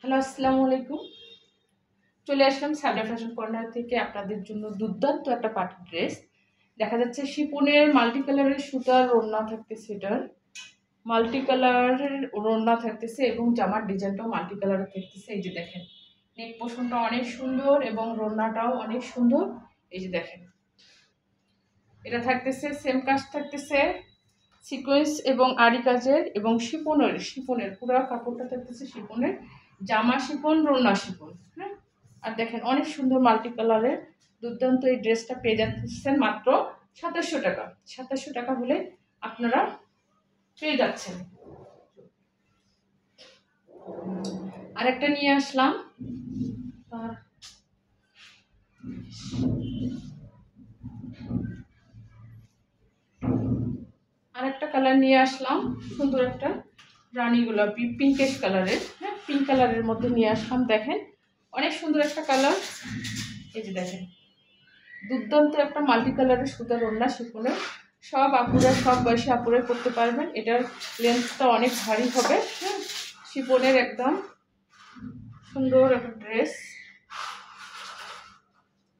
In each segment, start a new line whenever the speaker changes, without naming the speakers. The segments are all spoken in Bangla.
হ্যালো, আসসালামু আলাইকুম। চলে আসলাম সাবরা ফ্যাশন কর্নার থেকে আপনাদের জন্য দুর্দান্ত একটা পার্টি ড্রেস। দেখা যাচ্ছে শিপনের মাল্টি কালারের সুতার ওড়না থাকতেছে, এটার মাল্টি কালারের ওড়না থাকতেছে এবং জামার ডিজাইনটাও মাল্টি কালারের থাকতেছে। এই যে দেখেন, নেক পোষণটা অনেক সুন্দর এবং ওড়নাটাও অনেক সুন্দর। এই যে দেখেন, এটা থাকতেছে সেম কাজ থাকতেছে সিকোয়েন্স এবং আরি কাজের এবং শিপনের পুরো কাপড়টা থাকতেছে শিপনের, জামা শিপন, ওড়না শিপন। হ্যাঁ, আর দেখেন অনেক সুন্দর মাল্টি কালারের দুর্দান্ত এই ড্রেসটা পেয়ে যাচ্ছেন মাত্র 2700 টাকা। 2700 টাকা হলে আপনারা পেয়ে যাচ্ছেন। আরেকটা নিয়ে আসলাম, আরেকটা কালার নিয়ে আসলাম, সুন্দর একটা রানী গোলাপি পিঙ্কেশ কালারের। হ্যাঁ, পিঙ্ক কালারের মধ্যে নিয়ে আসলাম। দেখেন অনেক সুন্দর একটা কালার। এই যে দেখেন, দুর্দান্ত একটা মাল্টি কালারের সুতার ওড়না শিফনের। সব আপুরা, সব বয়সী আপুরা করতে পারবেন। এটার লেন্থটা অনেক ভারী হবে। হ্যাঁ, শিফনের একদম সুন্দর একটা ড্রেস।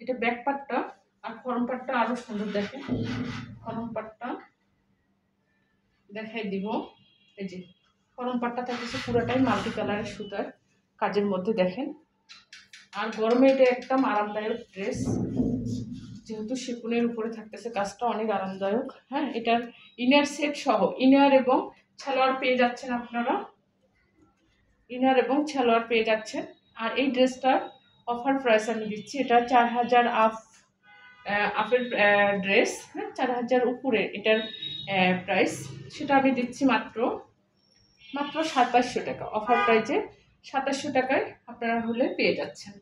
এটা ব্যাক পার্টটা, আর ফরম পার্টটা আরো সুন্দর। দেখেন ফরম পার্টটা দেখাই দিব। এই যে ফরম পার্টটা থাকতেছে পুরোটাই মাল্টি কালারের সুতার কাজের মধ্যে। দেখেন, আর গরমে এটা একদম আরামদায়ক ড্রেস, যেহেতু শিপনের উপরে থাকতেছে কাজটা অনেক আরামদায়ক। হ্যাঁ, এটার ইনার সেট সহ ইনার এবং সালোয়ার পেয়ে যাচ্ছেন আপনারা, ইনার এবং সালোয়ার পেয়ে যাচ্ছেন। আর এই ড্রেসটার অফার প্রাইস আমি দিচ্ছি, এটা 4000 আপের ড্রেস। হ্যাঁ, 4000 উপরে এটার প্রাইস, সেটা আমি দিচ্ছি মাত্র 2700 টাকা। অফার প্রাইসে 2700 টাকায় আপনারা হলে পেয়ে যাচ্ছেন।